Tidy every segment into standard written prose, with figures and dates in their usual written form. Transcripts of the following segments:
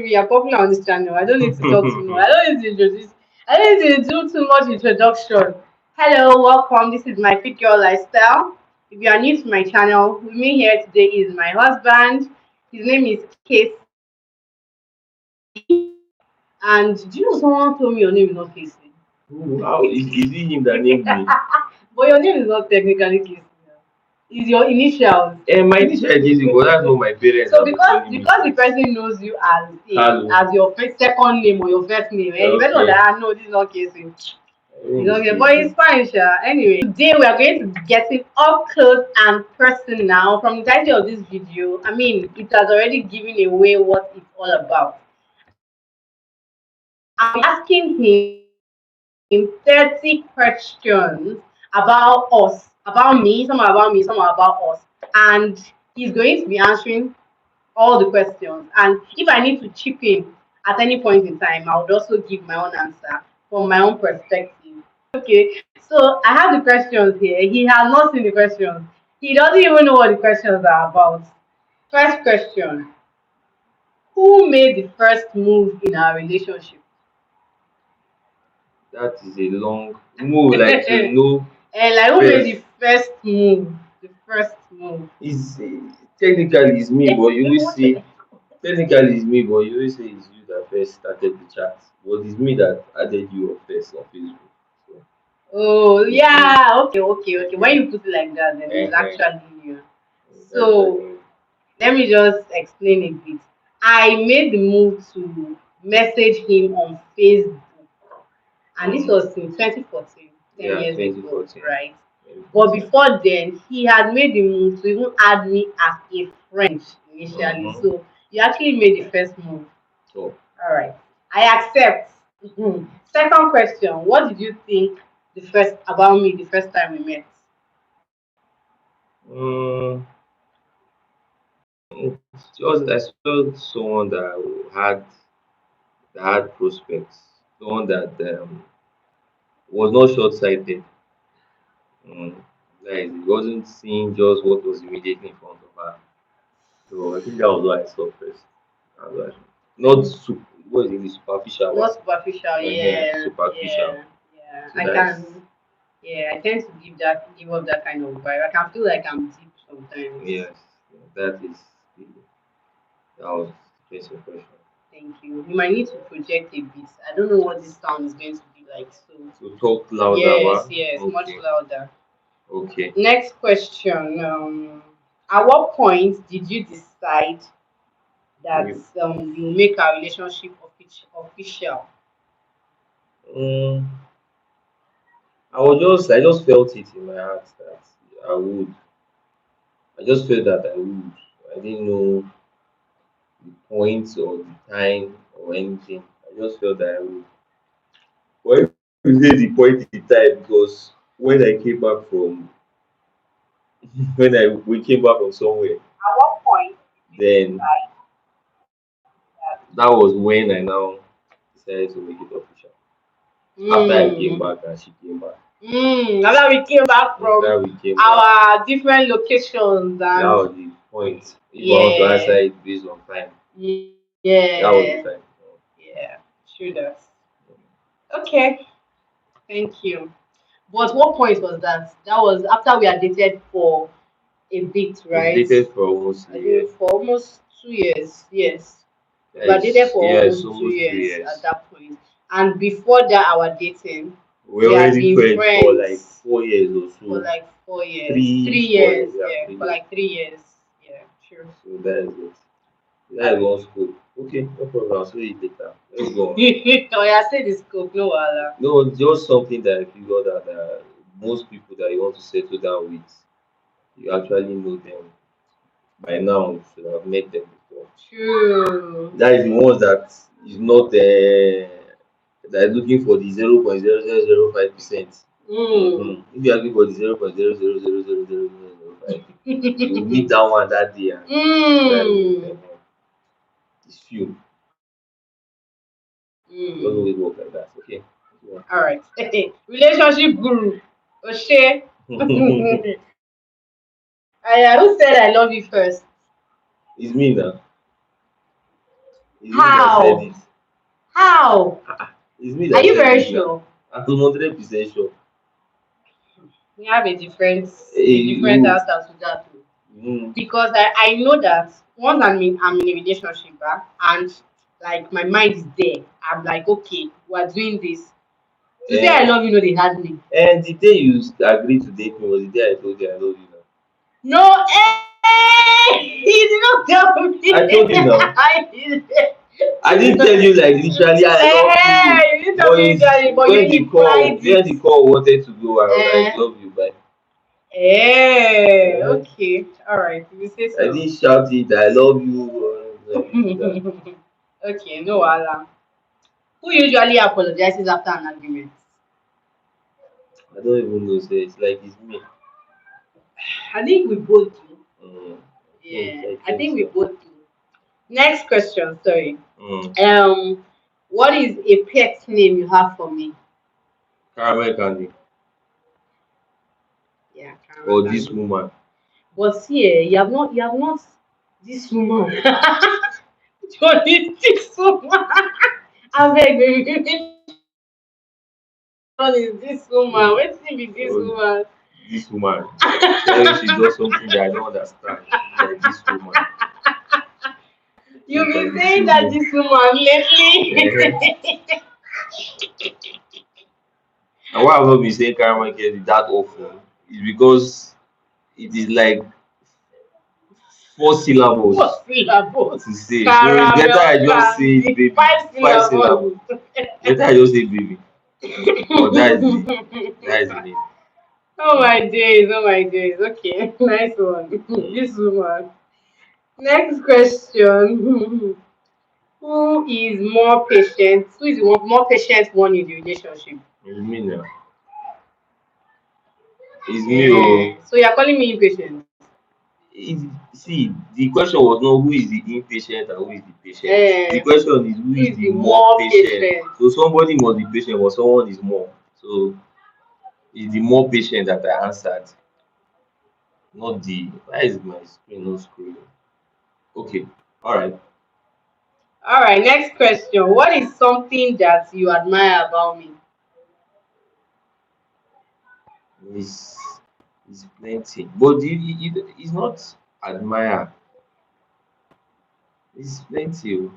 We are popular on this channel. I don't need to talk too much. I don't need to introduce. I don't need to do too much introduction. Hello, welcome. This is my Fit Girl Lifestyle. If you are new to my channel, with me here today is my husband. His name is Casey. And do you know someone told me your name is not Casey? How is it him that named me? But your name is not technically Casey. It's your initials. My initial is easy, but that's what my parents So have been calling me because the since. person knows you as Hello. as your second name or your first name, and the person Okay. that I know this is not Casey. My name It's is okay, but Casey. it's fine, Sha. Anyway, today we are going to be getting up close and personal from the title of this video. I mean, it has already given away what it's all about. I'm asking him 30 questions about us, about me, some are about us. And he's going to be answering all the questions. And if I need to chip in at any point in time, I would also give my own answer from my own perspective. Okay, so I have the questions here. He has not seen the questions. He doesn't even know what the questions are about. First question: who made the first move in our relationship? That is a long move, like to know And like who made first. the first move? The first move. Is technically it's me, but you will see. Technically it's me, but you will say it's you that first started the chat. But it's me that added you up first on Facebook. So Oh it's me. yeah, okay. When Yeah. you put it like that, then it's Uh-huh. actually you. That's what I So mean. let me just explain a bit. I made the move to message him on Facebook, and this Mm. was in 2014, 10 Yeah, years ago, 2014. right? But 2014. before then, he had made the move to even add me as a friend initially. Mm-hmm. So you actually made the first move. So, All right, I accept. Mhm. Second question: what did you think about me the first time we met? um, just I saw someone had that had prospects, someone that was not short-sighted. Um, like he wasn't seeing just what was immediately in front of her. So I think that was what I saw first. That was what not super, what is it, the superficial one? Not superficial, yeah, Superficial. yeah. So I that is, can, yeah. I tend to give up that kind of vibe. I can feel like I'm deep sometimes. yes, that is, that was the first impression. Thank you. You might need to project a bit. I don't know what this sound is going to be like. So So talk louder, yes, wa? yes, much Okay, louder. okay. Next question. At what point did you decide that You, you make our relationship official? um, I just felt it in my heart that I would. I just felt that I would. I didn't know the point or the time or anything. I just felt that I would. Why you say the point in time? Because when I came back from when I we came back from somewhere, At what point did you then decide that? that was when I now decided to make it official. After I came Mm, back and she came back. now that we came back from That we came back. our different locations That and was the point. If I want to answer yeah, it based on time, that was the yeah, time. yeah, true that. Okay, thank you. But what point was that? That was after we had dated for a bit, We right? dated for almost a I year. think for almost 2 years. Yes, we had dated Yes, for yes, almost two almost two years at years. that point. And before that, our dating, We we had already been friends for like friends 4 years or for so. like 4 years, Three, 3 years, 4 years, yeah, yeah, for 3 years. like 3 years, yeah, true. So that is it. All That is right. one school. Okay, no problem. I'll see you later. Let's go on. Oh, yeah, say the scope, no wala. No, just something that I figured that most people that you want to settle down with, you actually know them by now. You should have met them before. True. That is the ones that is not that is looking for the 0.0005%. Mm. If you are looking for the 0.00000005, you will meet that one that day and that is it. Mm. It's few. It doesn't Mm. always work like that. Okay. Yeah. All right. Relationship guru. Oshe. Who said I love you first? It's me now. It's me that said How? it. How? It's me Are that you said very it now. sure? I'm 100% sure. We have a different You, answer to that too. mm, Because I know that once I'm in a relationship, and like my mind is there, I'm like, okay, we're doing this. To say I and love you, no, they had me. the day you agreed to date me was the day I told you I love you now. No, you did not tell I me. told you now. I did. I didn't tell you like literally I love you. You didn't tell But me it's usually, but when you implied it. the call wanted to go, I was like, Eh, love you, bye. Uh, okay, all right. If you say I so. didn't shout it, I love you, or like that. Okay, no wahala. Who usually apologizes after an argument? I don't even know, say it's like it's me. I think we both do. Mm, Yeah, I I think think we so. both do. Next question, sorry. Mm. What is a pet name you have for me? Caramel candy. Yeah, caramel Or this candy. woman. But see, you have not this woman. What is this woman? I beg, baby, which one is this woman? What's be this woman? Or this woman. Why she does something that I don't understand. Like this woman. You've It been can be saying too that much. this woman Eh, lately. and why I've not been saying caramel candy that often is because it is like 4 syllables What syllables? to say. So it's better Caramel I just say candy. baby. Five 5 syllables. syllables. Better I just say baby. But that is the name. Oh my days, oh my days. Okay, nice one. Mm. This woman. Next question. Who is more patient? Who is the more patient one in the relationship? It's me now. It's me. Oh. So you're calling me impatient? It, see, the question was not who is the impatient and who is the patient. The question is who Who is is the the more more patient. patient? So somebody must be patient, but someone is more. So it's the more patient that I answered, not the. Why is my screen not scrolling? Okay, all right. All right, next question. What is something that you admire about me? It's, it's plenty, but it's not admire. It's plenty. Oh.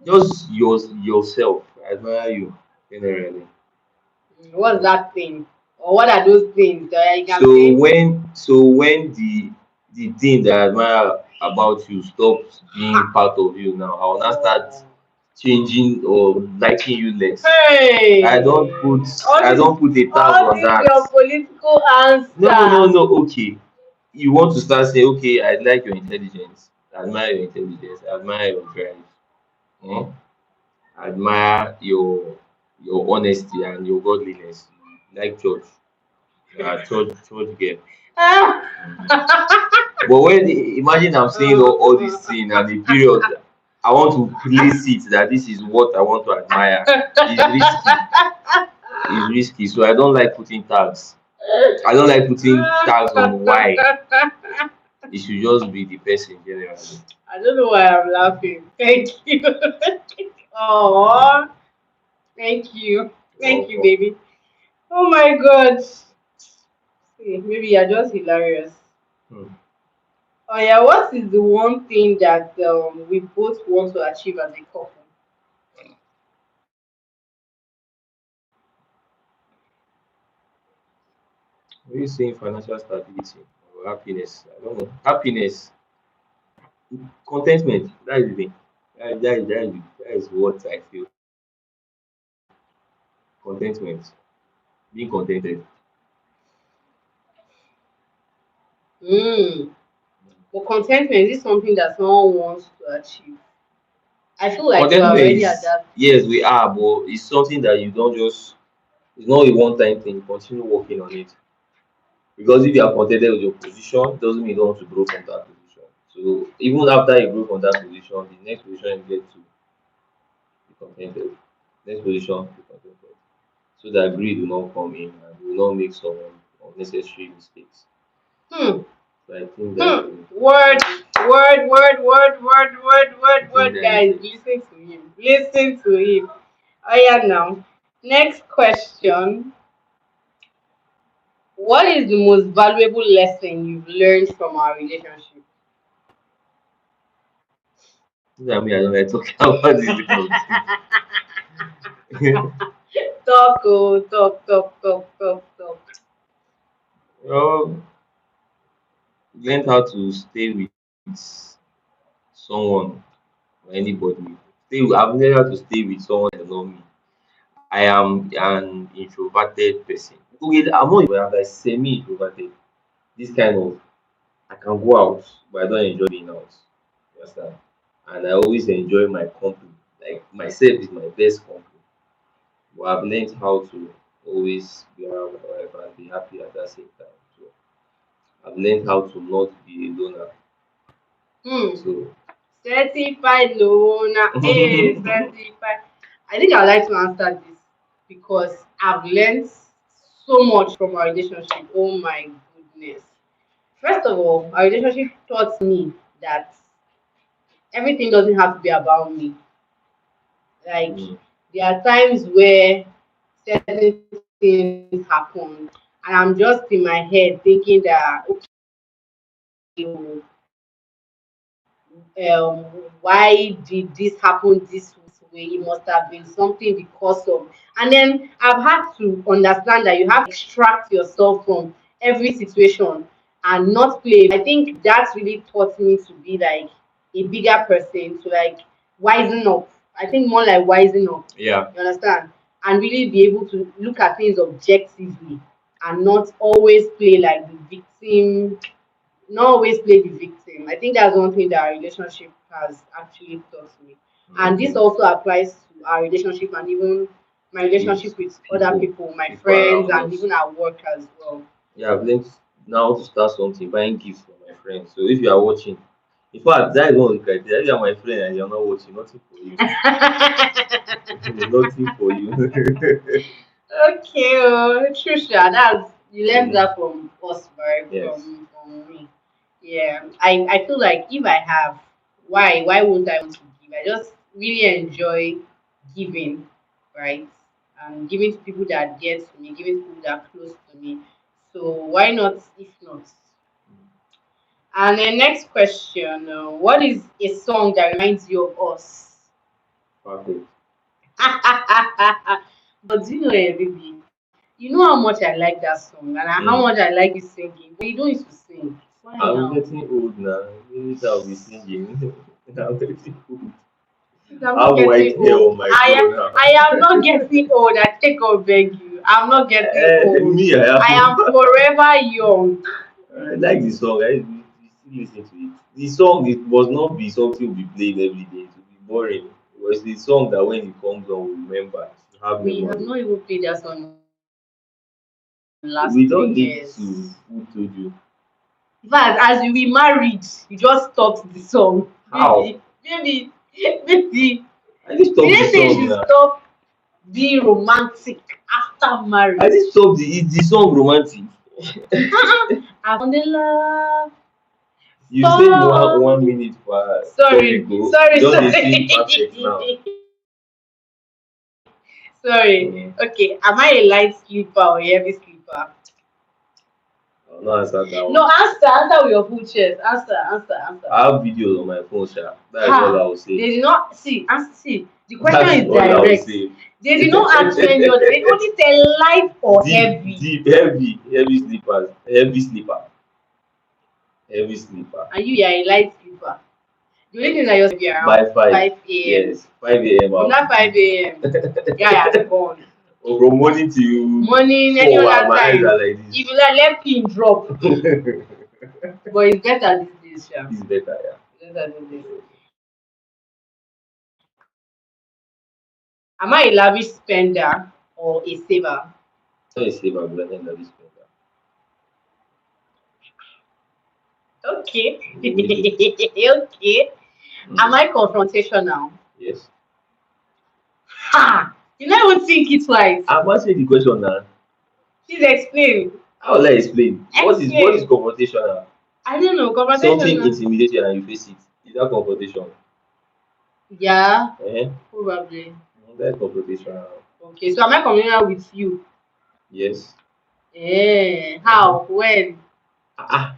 Just yourself. I admire you generally. What's that thing? Or what are those things that you can So say? when the thing that I admire about you stops being Ha! part of you now, I will not start Oh. changing or liking you less. I don't Hey! put I don't put a tag All on these that. your political answers. No, okay. You want to start saying, okay, I like your intelligence. I admire your intelligence. I admire your drive. Eh? I admire your honesty and your godliness. You like church. You are a church girl. Ah! But when imagine I'm saying all these things and the period I want to place it that this is what I want to admire. It's risky. It's risky. So I don't like putting tags. I don't like putting tags on why. It should just be the person generally. I don't know why I'm laughing. Thank you. Oh, thank you. Thank you, Welcome. baby. Oh my God. See, maybe you're just hilarious. Hmm. Oh yeah, what is the one thing that we both want to achieve as a couple? Are you saying financial stability or happiness? I don't know. Happiness, contentment. That is the thing. That is what I feel. Contentment. Being contented. Mm. But contentment is something that someone wants to achieve. I feel like we're Contentment already at is that yes, place. we are, but it's something that you don't just. It's not a one-time thing. You continue working on it because if you are contented with your position, doesn't mean you don't want to grow from that position. So even after you grow from that position, the next position you get to be contented. Next position, be contented. So that greed will not come in and will not make some unnecessary mistakes. Hmm. So I think that's Hmm. the Word. Word, Tinder guys. agent. Listen to him. Listen to him. Oh yeah, now. Next question. What is the most valuable lesson you've learned from our relationship? I mean, I don't like talking about this kind of things. Talk, oh, talk. Well, learned how to stay with someone or anybody. I've learned how to stay with someone that know me. I am an introverted person. Okay, I'm not even, I'm like semi-introverted. This kind of, I can go out, but I don't enjoy being out. You understand? And I always enjoy my company. Like myself is my best company. But I've learned how to always be around my wife and be happy at the same time. So I've learned how to not be a loner. Hmm. So Certified loner. Hey, certified. I think I'd like to answer this because I've learned so much from our relationship. Oh my goodness. First of all, our relationship taught me that everything doesn't have to be about me. Like, mm, there are times where certain things happen, and I'm just in my head thinking that, okay, why did this happen this way? It must have been something because of. And then I've had to understand that you have to extract yourself from every situation and not play. I think that's really taught me to be like a bigger person, to like wisen up. I think more like wisen up. yeah. You understand? And really be able to look at things objectively and not always play like the victim, not always play the victim. I think that's one thing that our relationship has actually taught me. And this Okay. also applies to our relationship and even my With relationship with other people, people, my people friends, around and us. even at work as well. Yeah, I've learned now to start something, buying gifts for my friends. So if you are watching, in fact, that is one of the criteria. If you are my friend and you're not watching, nothing for you. Nothing for you. Okay, Trisha, that's you learned Yeah. that from us, right? Yes. From me. Yeah, I feel like if I have, why won't I want to give? I just really enjoy giving, right? And giving to people that get to me, giving to people that are close to me. So why not? If not. And the next question: what is a song that reminds you of us? Perfect. But do you know, baby? You know how much I like that song and how much I Mm. like you singing. But you don't used to sing. Why I'm now? getting old now. Maybe I'll be singing. I'm getting old. I'm I not have white getting hair old. on my bro now. I am not getting old. I take or beg you. I'm not getting old. Me, I I am have. forever young. I like the song. We still listen to it. The song, it must not be something we played every day. It will be boring. It was the song that when it comes on, we remember. To have We have memory. not even played that song in the last three years. We don't need to. Who told you? In fact, as we married, you just stopped the song. How? Maybe. I just We stop the didn't say you song should now. stop being romantic after I marriage. just stop the song romantic. I found in love. You said Stop. one minute for Sorry, topic go. You sorry, don't dey sing perfect now. sorry. Sorry. Mm. Okay, am I a light sleeper or a heavy sleeper? I'll not answer that No, one. answer with your full chest. Answer. I have videos on my phone, sha. That is all I Ha! will say. They did not see. Answer. See, the question That's is all I will direct. say. They did not ask you any other. They only say light or Deep, heavy. deep, heavy sleepers, heavy sleeper. And you are a light sleeper. The only thing that you're sleeping around By 5, 5 a.m. yes, 5 a.m. From I'll that be 5 a.m., the guy has gone. or from morning till Morning, any 4, other my eyes time. are like If you like, let pin drop. this. But it's better these days, Sha. It's better, yeah. It's better these days. Am I a lavish spender or a saver? Not a saver, but I know this better. Okay. We need it. Okay. Am Mm. I confrontational? Yes. Ha! You never even think it twice. I'm answering the question now. Please explain. How will I explain? What is Explain. confrontational? I don't know. Something Confrontation. intimidates you and you face it. Is that confrontation? Yeah, Eh? probably. That's confrontation. Okay, so am I communicating with you? Yes. How? When? Ah,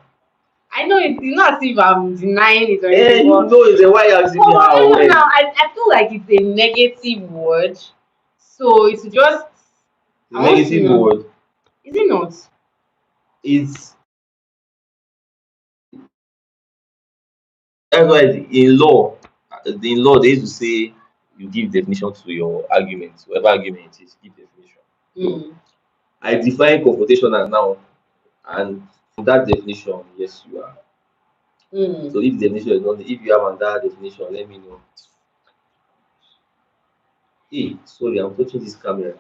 I know it's not as if I'm denying it or anything, you but know it. Then why you asking me oh, how no, no, no. when? I feel like it's a negative word. So it's just, The I want to negative know. word Is it not? is that's why in law they used to say you give definition to your argument, whatever argument it is, give definition. So Mm. I define confrontation as now, and from that definition, yes, you are. Mm. So if the definition is not, if you have another definition, let me know. Hey, sorry, I'm touching this camera.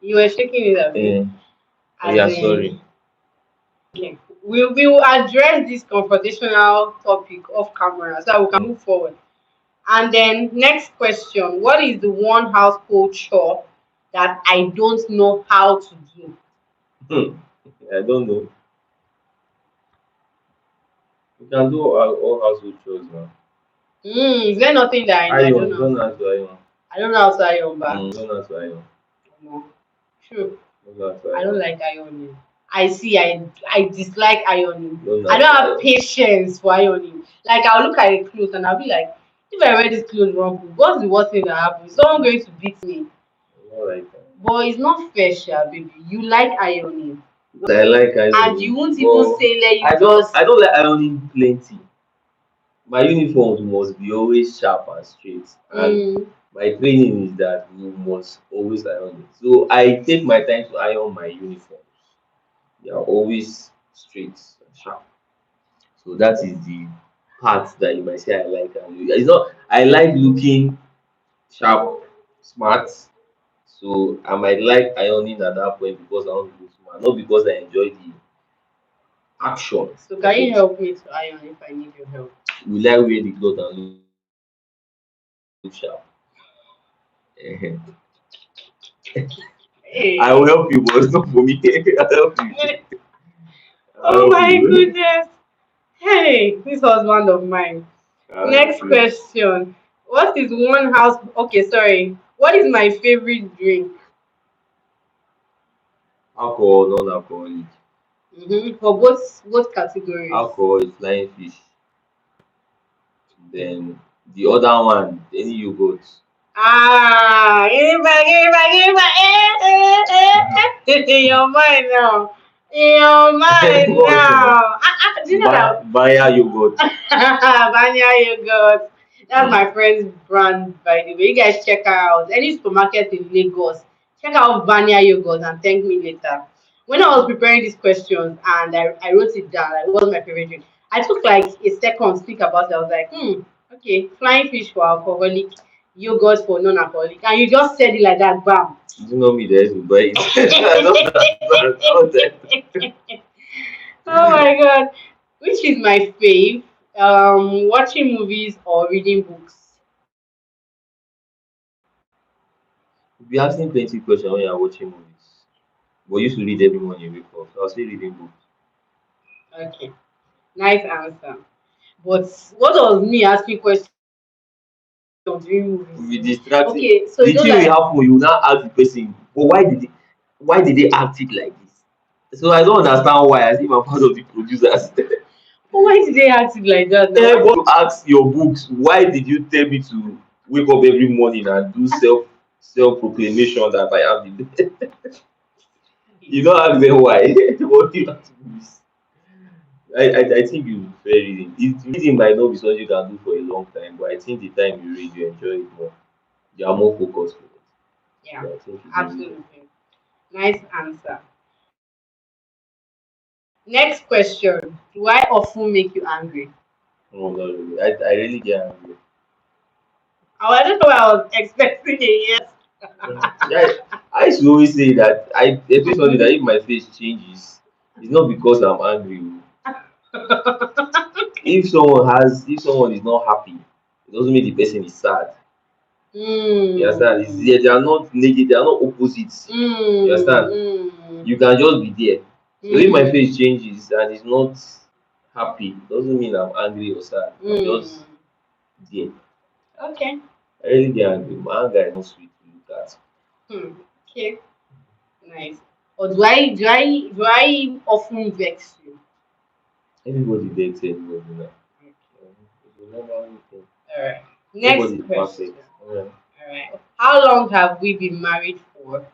You were shaking it at me. Eh, oh As yeah, in, sorry. okay. We will address this confrontational topic off camera so that we can Mm. move forward. And then next question: what is the one household chore that I don't know how to do? I don't know. You can do all household chores now. Is there nothing that I don't Iron, you know how don't to know how do? to iron. I don't know how to iron back. You don't know how to iron. No. True. You don't know how to I don't iron. like ironing. I dislike ironing. You don't know I how don't to have iron. patience for ironing. Like I'll look at a clothes and I'll be like, if I wear this clothes wrong, what's the worst thing that happens? Is someone going to beat me? You don't like iron. But it's not fair, Sha, baby. You like ironing. I like And you ironing, won't even but say let you I don't just I don't like ironing plenty. My uniforms must be always sharp and straight, and mm, my training is that you must always iron it. So I take my time to iron my uniforms. They are always straight and sharp. So that is the part that you might say I like. And it's not I like looking sharp, smart. So I might like ironing at that point because I want to look smart, not because I enjoy the action so of can you it. help me to iron if I need your help? Will I wear the cloth and look sharp? I will Hey. help you, but it's not for me. I'll help you. I'll Oh help my you. goodness. Hey, this husband of mine. I'll help Next you. question. What is one house? Okay, sorry. What is my favorite drink? Alcohol, non-alcoholic. For both categories. Alcohol is flying fish. Then the other one, any yogurt. Give it back, give it back, give it back. In your mind now. In your mind What? now. Do you know that Via yogurt. Banya yogurt? That's Mm. my friend's brand, by the way. You guys check her out. Any supermarket in Lagos, check out Banya yogurt and thank me later. When I was preparing these questions and I wrote it down, like, what was my favorite drink? I took like a second to think about it. I was like, okay, flying fish for alcoholic, yogurt for non-alcoholic, and you just said it like that, bam. You do not me there to buy it. I know that. I know that. Oh my god. Which is my fave? Watching movies or reading books. You be asking plenty questions when you are watching movies. But you used to read every morning you wake up. So I'll say reading books. Okay, nice answer. But what was me asking questions during You movies? be distracted. Okay, so you The don't thing will like. happen, you will now ask the person, but why did they act it like this? So I don't understand why, as if I'm part of the producers. Oh, why did they act it like that now? But you ask your books, why did you tell me to wake up every morning and do self proclamation that I am the best? You don't ask them why. What you have to do is I think you prefer reading. Reading might not be something you can do for a long time, but I think the time you read you enjoy it more. You are more focused with it. Yeah, So I think you do reading. absolutely. Nice answer. Next question. Do I often make you angry? No, not really. I really get angry. Oh, I don't know what I was expecting a yes. Yeah, I used to always say that I expect something that if my face changes, it's not because I'm angry. If someone is not happy, it doesn't mean the person is sad. You understand? Mm. They are not negative, they are not opposites. You Mm. understand? Mm. You can just be there. So if my Mm. face changes and it's not happy. Doesn't mean I'm angry or sad. I'm Mm. just there. Okay. I really get angry. My anger is not sweet to look at. Hmm. Okay. Nice. Or do I often vex you? Everybody begs everybody now. Okay. It's a normal thing. All right. Next Nobody is question. perfect. Alright. All right. How long have we been married for?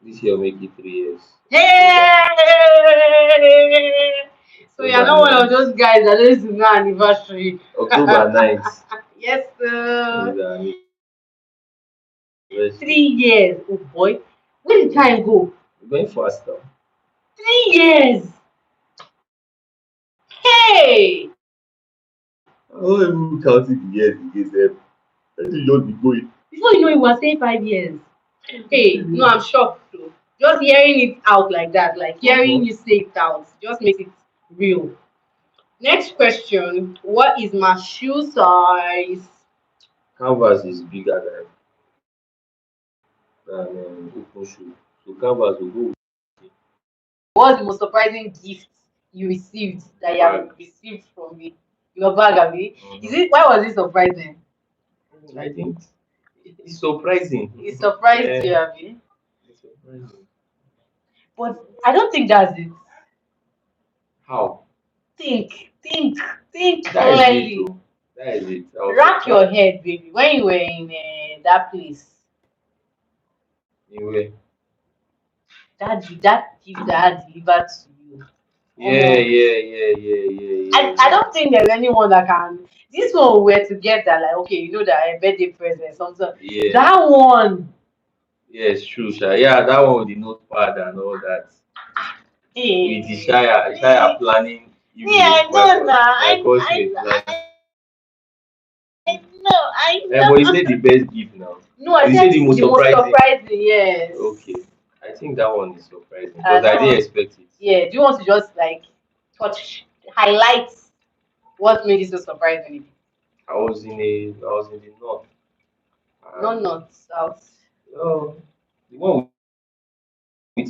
This year will make it 3 years. October, Hey! So you're October not one of 9th. those guys that is no anniversary. October 9th Yes, is sir. our anniversary. 3 years. Oh boy. Where did time go? We're going fast now. 3 years. Hey! I'm not even counting the years against them. Let me just be going. Before you know it, we were saying 5 years. Hey, no, I'm shocked too. Just hearing it out like that, like hearing Uh-huh. you say it out, just makes it real. Next question. What is my shoe size? Canvas is bigger than open shoe. So canvas will go with What's the most surprising gift you received that you have bag. received from me? Your bag, Abby? Is Uh-huh. it why was it surprising? I think it's surprising. It surprised you, Yeah, Abby. it's surprising. But I don't think that's it. How? Think, think That is it, clearly. though. That is it. I was Rack your surprised. head, baby. When you were in that place, Anyway. that gift that I had delivered to you. Yeah, Um, yeah, yeah, yeah, yeah, yeah, I yeah. don't think there's anyone that can. This one we were together, like okay, you know that a birthday present, something. Yeah, That one, yeah, it's true, Sha. Yeah, that one with the notepad and all that. With the eh, Shire eh, planning me, evening. I know now. My cosmate planning. I know, I But you know. said the best gift now. No, I Or you said said the most the most surprising. surprising. Yes. Okay. I think that one is surprising because I That didn't one. expect it. Yeah. Do you want to just like touch, highlight what made it so surprising? I was in the north No, and not south. oh, the one with the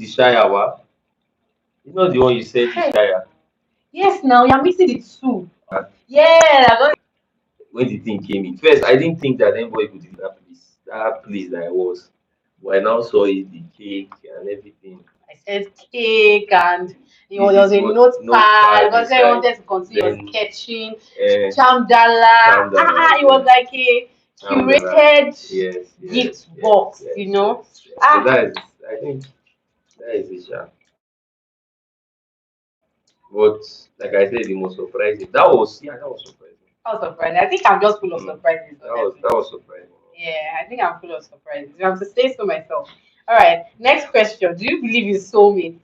Shire, wa? You know the one you said the Hey. Shire. Yes, now you're mixing the two. And Yeah, I got when the thing came in, first I didn't think that anybody could deliver that place that I was. But I now saw it, the cake and everything. I said cake and This there was is a what notepad notepad because I inside. wanted to continue your Then sketching. uh, Chamdala. Shamdala, It was yes. like a Shamdala, curated yes, yes, gift yes, box, yes, you know. yes, yes. So Ah, that is, I think, that is it, Sha. But like I said, the most surprising. That was, yeah, that was surprising. I was surprised. I think I'm just full of Mm. surprises, honestly. That was surprising. Yeah, I think I'm full of surprises. If I'm to say so myself. All right, next question. Do you believe in soulmates?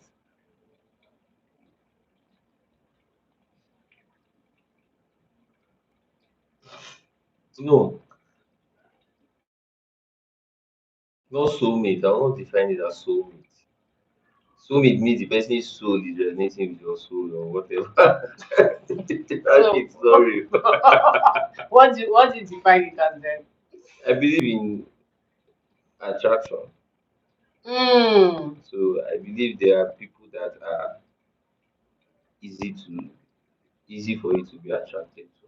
No, not soulmate. I will not define it as soulmate. Soulmate means the person's soul is resonating with your soul or whatever. That So, it's sorry. what do you define it as then? I believe in attraction. Mm, So I believe there are people that are easy to easy for you to be attracted to,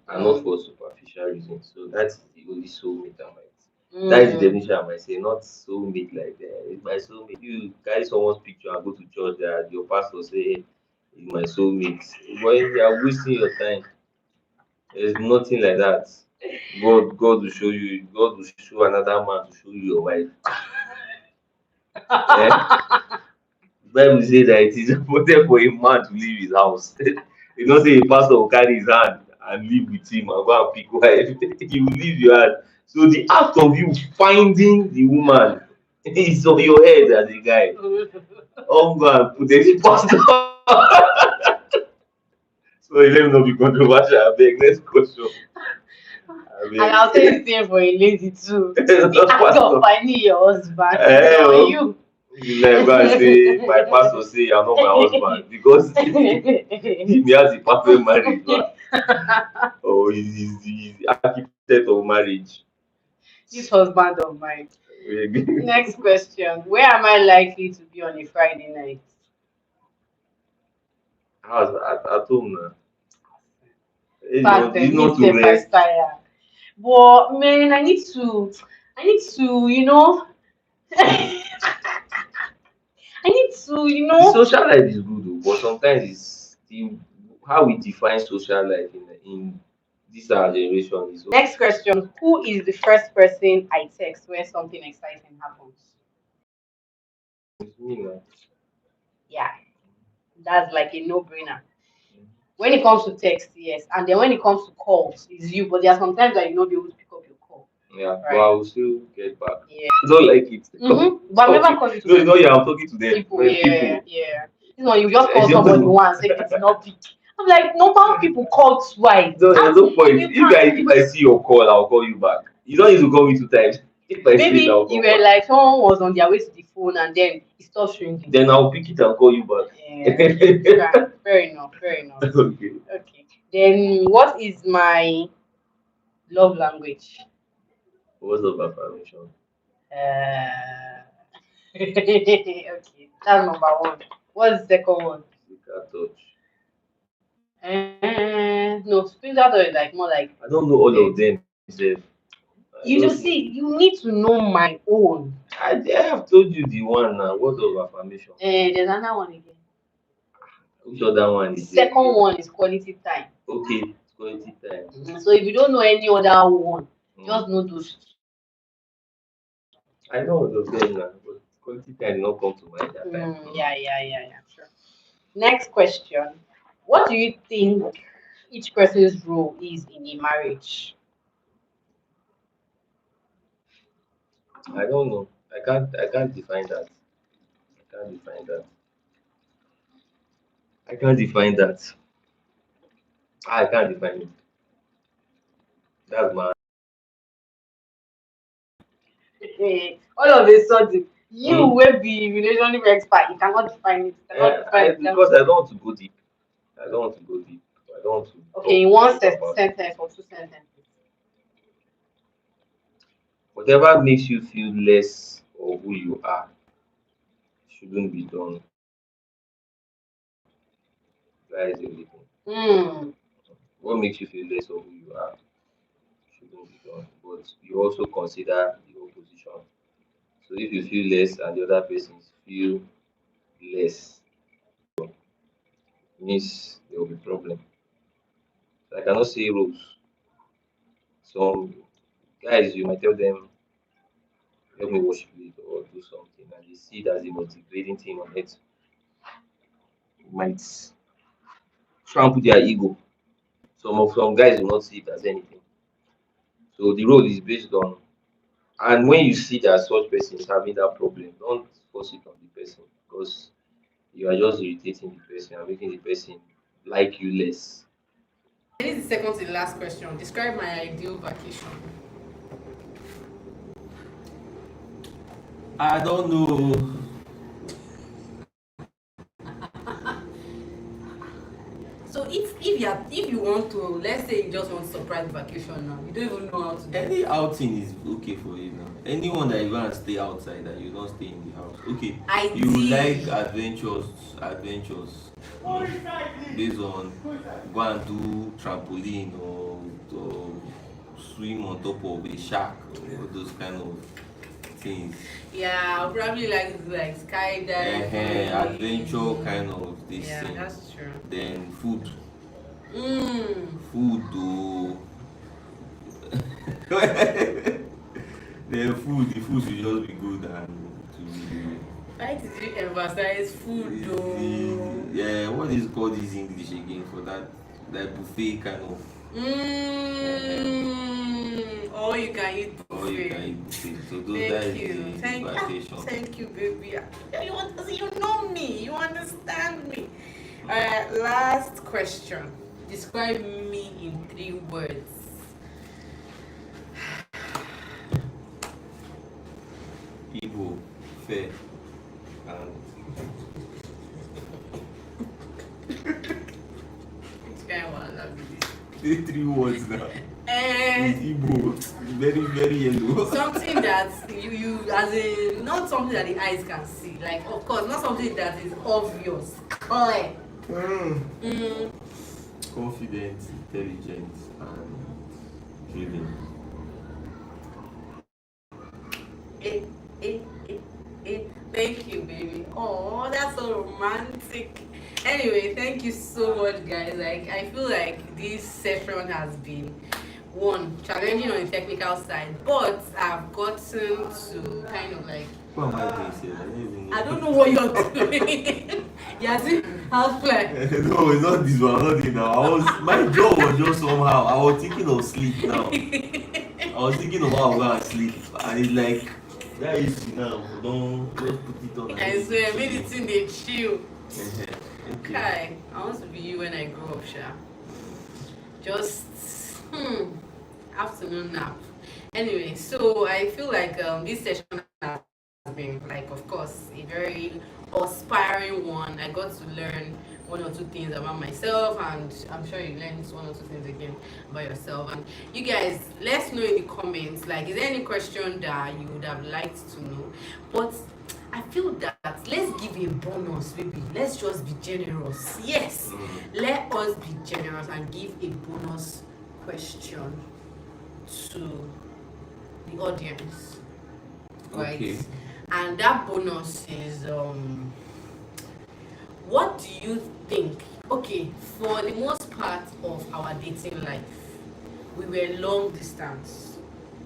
and not mm, for superficial reasons. So that's the only soulmate I might. That is the mm. definition I might say, not soulmate like that. It's my soulmate. You carry someone's picture and go to church that your pastor say is my soulmate. Boy, you are wasting your time. There's nothing like that. God will show you. God will show another man to show you your wife. Eh? Bible say that it is important for a man to leave his house. You don't say a pastor will carry his hand and live with him and go and pick wife. You will leave your hand. So the act of you finding the woman is on your head as a guy. Oh go and put any pastor. So let me not be controversial. I beg. Next question. I And I'll say beg. the same for a lady too. The Not act of pastor. finding your husband is Eh, on oh, you. you like go and say my pastor say I'm not my husband because he has the perfect marriage. Oh, he's the architect of marriage. This husband of mine. I Next question. Where am I likely to be on a Friday night? at home now. Back You then, me not to self I rest. tire. But man, I need to, I need to, The social life is good though, but sometimes it's the how we define social life in this our generation is Next question. Who is the first person I text when something exciting happens? it's me now. Yeah, that's like a no-brainer. When it comes to text, yes. And then when it comes to calls, it's you. But there are sometimes that you not be able to pick up your call. Yeah, but I Right. will still get back. Yeah. I don't like it. But I've Call never people. called you to No, you send know, me yeah, I'm talking to them. people. When Yeah, people, yeah. You know, you just I call just somebody once if it's not pick. I'm like, normal people call twice. no, there's How no point. you can If I see your call, I'll call you back. You don't need to call me 2 times. If I see it, maybe I'll you call were back. like someone was on their way to the phone and then it stops ringing. Then I'll pick it and call you back. Yeah, fine. Fair enough. Fair enough. Okay. Okay. Then what is my love language? Words of affirmation. Uh, okay, that's number one. What's the second one? Physical touch. No, spiritual is like more like I don't know all eh, of them, sef. I you just just know. see. You need to know my own. I have told you the one now. Words of affirmation. There's another one again. Which other one The is there second again? one is quality time. Okay, quality time. So if you don't know any other one, just Mm. know those two. I know all of them now, but quality time not come to mind that time. Yeah. Sure. Next question. What do you think each person's role is in a marriage? I don't know. I can't define that. I can't define that. I can't define that. I can't define it. That's my All of a sudden, you hmm? will be relationship expert. You cannot define it. You cannot define it. Because I don't want to go deep. I don't want to go deep. I don't want to Okay, talk in one deep about it. sentence or two sentences. Whatever makes you feel less of who you are shouldn't be done. That is the only thing. Hmm. What makes you feel less of who you are shouldn't be done. But you also consider the opposition. So if you feel less and the other person feel less, means there will be problem. So I cannot say rules. Some guys you might tell them help me wash plate or do something and they see it as a motivating thing on it. Might trample their ego. Some guys will not see it as anything. So the role is based on and when you see that such person is having that problem, don't force it on the person because you are just irritating the person and making the person like you less. This is the second to the last question. Describe my ideal vacation. I don't know. So if you want to, let's say you just want surprise vacation now, you don't even know how to do Any it. outing is okay for you now. Anyone that you want to stay outside that you don't stay in the house. Okay. You like Ideal. adventures based on go and do trampoline or swim on top of a shark or those kind of things. Yeah, I'll probably like skydiving. Adventure kind of this Yeah, thing. that's true. Then food. Mm. Food though. Then the food should just be good and to be Why did you emphasize food though? yeah, what is called this English again for that buffet kind of All you can eat or you can buffet. eat buffet. So those that Thank is you. the Thank vacation. thank you, baby. You know me. You understand me. Last question. Describe me in 3 words. Igbo, fair, and Which kind of one love say 3 words now. It's And Igbo, very very yellow. something that you as in not something that the eyes can see. Like of course, not something that is obvious. Clear. Mm. Mm, Confident, intelligent, and driven. it, thank you, baby. Oh, that's so romantic. Anyway, thank you so much, guys. Like, I feel like this session has been one challenging on the technical side, but I've gotten to kind of like What am I doing, sir? I don't even I don't know. know what you're doing. You're doing house play. No, it's not this one. I'm not doing now. My jaw was just somehow. I was thinking of sleep now. I was thinking of how I'm gonna sleep, and it's like that is now. Don't just put it on and I leave it swear, to made me. it in the chill. Okay. Kai, I want to be you when I grow up, Sha. Just afternoon nap. Anyway, so I feel like this session has been like, of course, a very aspiring one. I got to learn one or two things about myself, and I'm sure you learned one or two things again about yourself. And you guys, let's know in the comments, like, is there any question that you would have liked to know? But I feel that let's give a bonus, baby. Let's just be generous. Yes, let us be generous and give a bonus question to the audience, right? Okay. And that bonus is what do you think? Okay, for the most part of our dating life, we were long distance,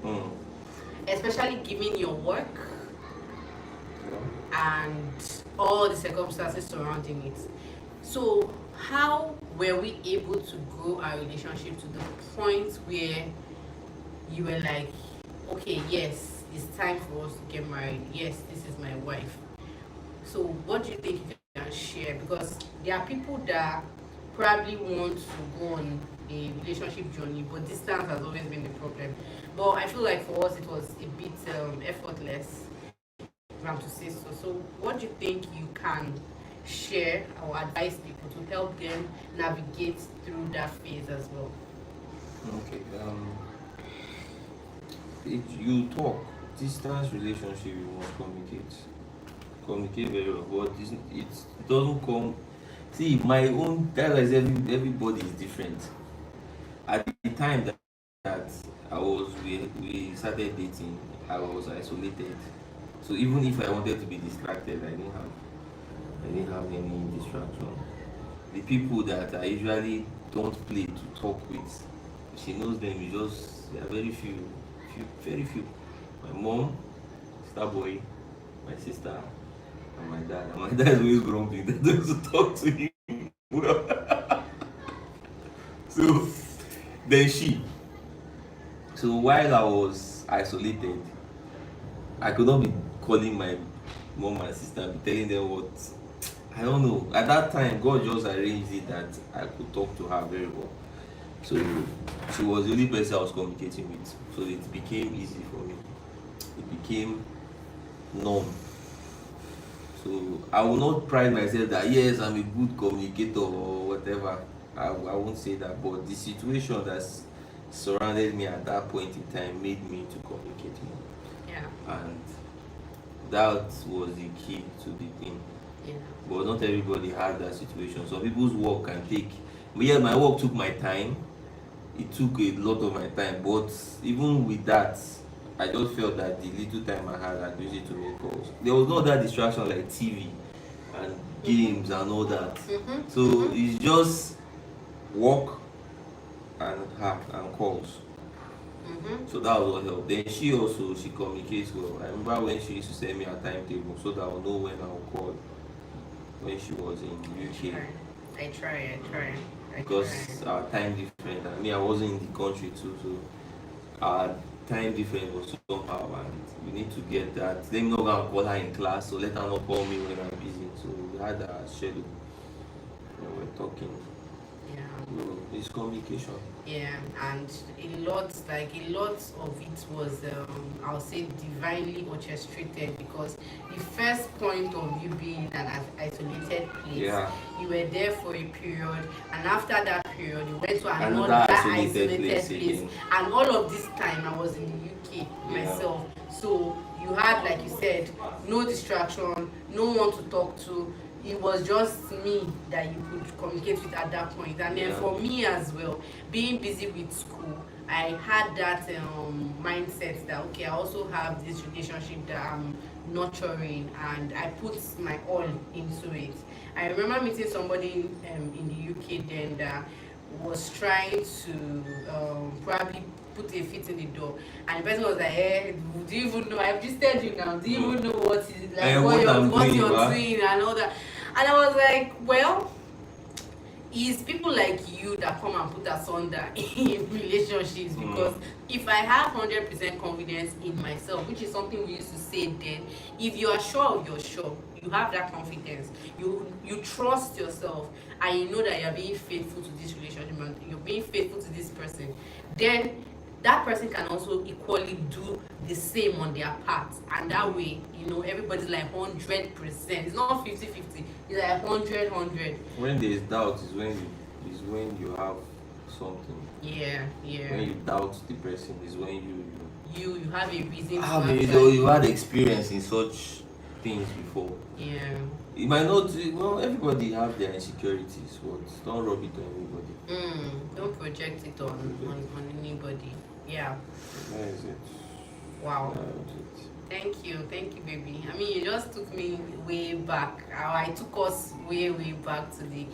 Mm. especially given your work and all the circumstances surrounding it. So, how were we able to grow our relationship to the point where you were like, okay, yes, it's time for us to get married. Yes, this is my wife. So, what do you think you can share? Because there are people that probably want to go on a relationship journey, but distance has always been the problem. But I feel like for us, it was a bit effortless, if I'm to say so. So, what do you think you can share or advise people to help them navigate through that phase as well? Okay. You talk distance relationship. You must communicate. Communicate very well, but it doesn't come. See, my own. That is everybody is different. At the time that we started dating, I was isolated. So even if I wanted to be distracted, I didn't have any distraction. The people that I usually don't play to talk with, she knows them. You just there are very few. My mom, Starboy, my sister, and my dad. And my dad is always grumpy. That doesn't talk to him. So then she. So while I was isolated, I could not be calling my mom and sister and be telling them what I don't know. At that time, God just arranged it that I could talk to her very well. So she was the only person I was communicating with. So it became easy for me. It became norm. So I will not pride myself that yes, I'm a good communicator or whatever. I won't say that. But the situation that surrounded me at that point in time made me to communicate more. Yeah, And that was the key to the thing. yeah. But not everybody had that situation. Some people's work can take. But yeah, my work took my time. It took a lot of my time. But even with that, I just felt that the little time I had, I could use it to make calls. There was no that distraction like TV and games and all that. So it's just work and her and calls. So that was what helped. Then she communicates well. I remember when she used to send me a timetable so that I'll know when I'll call when she was in UK. I try. Because our time different. I mean I wasn't in the country too, so our time difference was somehow and we need to get that. Let me not go and call her in class, so let her not call me when I'm busy. So we had a schedule when we're talking. Yeah. So it's communication. Yeah, and a lot of it was, I'll say, divinely orchestrated, because the first point of you being in an isolated place, Yeah. you were there for a period, and after that period, you went to Another another isolated isolated place place, again. and all of this time I was in the UK Yeah. myself. So you had, like you said, no distraction, no one to talk to, it was just me that you could communicate with at that point. And then Yeah. for me as well, being busy with school, I had that mindset that okay, I also have this relationship that I'm nurturing, and I put my all into it. I remember meeting somebody in the UK then that was trying to probably put a foot in the door, and the person was like, "Eh, do you even know? I've just told you now. Do you even know what is like And what I'm what doing, you're ma? doing and all that?" And I was like, "Well, it's people like you that come and put asunder in relationships, because if I have 100% confidence in myself, which is something we used to say then, if you are sure of your sure, you have that confidence, you trust yourself, and you know that you're being faithful to this relationship and you're being faithful to this person, then that person can also equally do the same on their part, and that way, everybody's like 100%. It's not 50-50. It's like 100. When there is doubt is when you have something. Yeah, yeah. When you doubt the person is when You have a reason to have actually. you had experience in such things before. Yeah. It might not, well, everybody have their insecurities, but don't rub it on everybody. Don't project it on anybody. Yeah. That is it. Wow. That is it. Thank you, baby. I mean, you just took me way back. I took us way back to the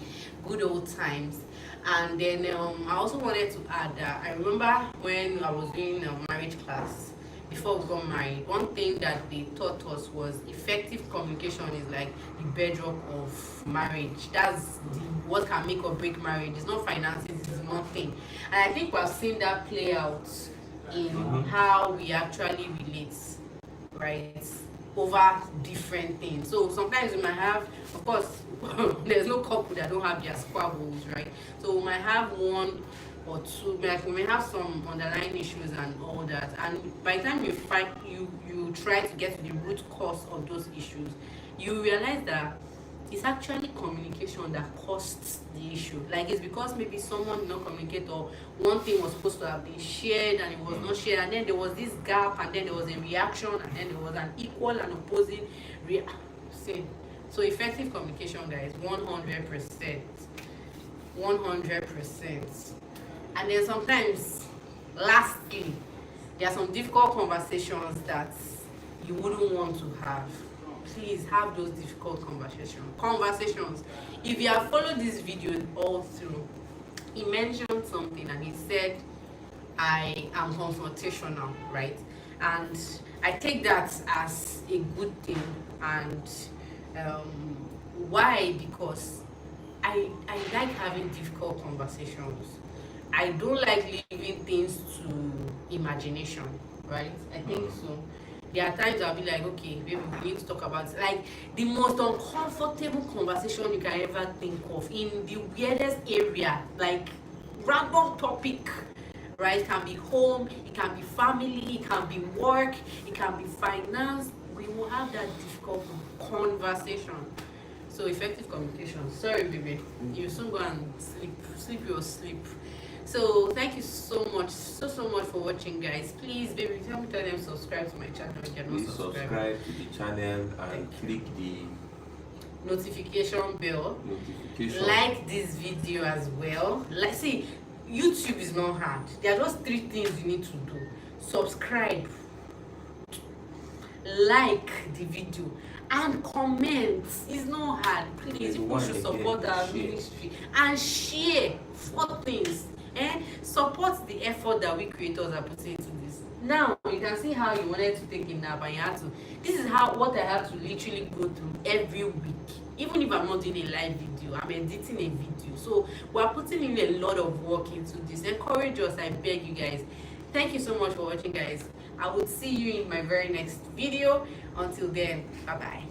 good old times. And then I also wanted to add that I remember when I was doing a marriage class before we got married. One thing that they taught us was effective communication is like the bedrock of marriage. That's what can make or break marriage. It's not finances, it's nothing. And I think we've seen that play out in how we actually relate, right, over different things. So sometimes we might have, of course, there's no couple that don't have their squabbles, right? So we might have one or two, like we may have some underlying issues and all that, and by the time you fight, you try to get to the root cause of those issues, you realize that it's actually communication that caused the issue. Like it's because maybe someone did not communicate, or one thing was supposed to have been shared and it was not shared, and then there was this gap, and then there was a reaction, and then there was an equal and opposing reaction. So effective communication, guys, 100%. 100%. And then sometimes, lastly, there are some difficult conversations that you wouldn't want to have. Please have those difficult conversations. If you have followed this video all through, he mentioned something and he said, I am confrontational, right? And I take that as a good thing. And why? Because I like having difficult conversations. I don't like leaving things to imagination, right? I think so. There are times I'll be like, okay, baby, we need to talk about it. Like the most uncomfortable conversation you can ever think of in the weirdest area, like random topic, right? It can be home, it can be family, it can be work, it can be finance. We will have that difficult conversation. So effective communication. Sorry, baby. You soon go and sleep your sleep. So thank you so much for watching, guys. Please, baby, tell them subscribe to my channel if you're not Please subscribed. subscribe to the channel and click the Notification bell. notification. Like this video as well. Like, see, YouTube is not hard. There are just 3 things you need to do: subscribe, like the video, and comment. It's not hard. Please, people should support our ministry and share 4 things. Support the effort that we creators are putting into this. Now you can see how you wanted to take a nap and you had to. This is what I have to literally go through every week. Even if I'm not doing a live video, I'm editing a video. So we're putting in a lot of work into this. Encourage us, I beg you guys. Thank you so much for watching, guys. I will see you in my very next video. Until then, bye bye.